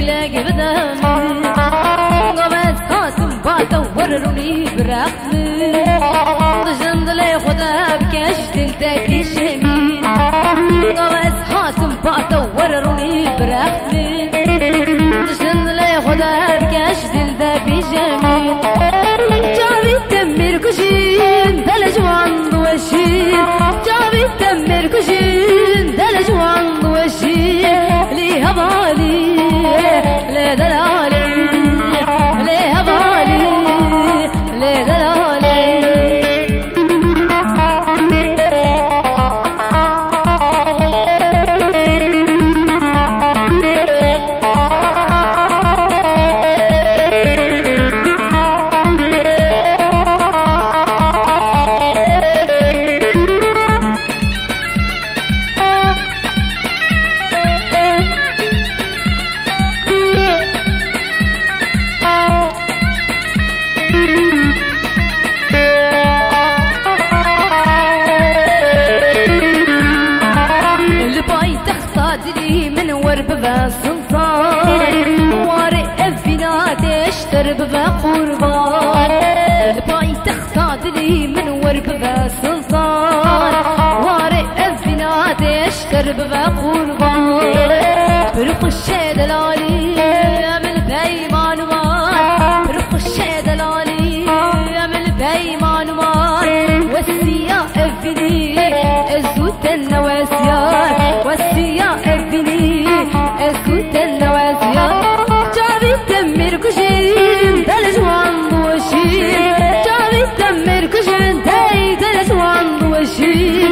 لاقي بدامي غابات خاتم باتا ورروني برقمي ضجند لي خدا بكاش تلتاكي شمي غابات خاتم باتا ورروني برقمي ضجند لي خدا بكاش تلتاكي شمي جابي تمر كشين دلج وعند وشين جابي تمر كشين دلج وعند وشين ليها بالي لا دلالي ليها بالي لا دلالي من ورب بسلطان وارق فينا تشترب بقربان الباي تختاد لي من ورب بسلطان وارق فينا تشترب بقربان برق الشيد العالي من بيمان مان برق الشيد العالي من بيمان مان والسيا افني الزوت النواسيان والسيا افني الزوت النواسيان جابي تمر كشين دلج وعند وشين جابي تمر كشين دلج وعند وشين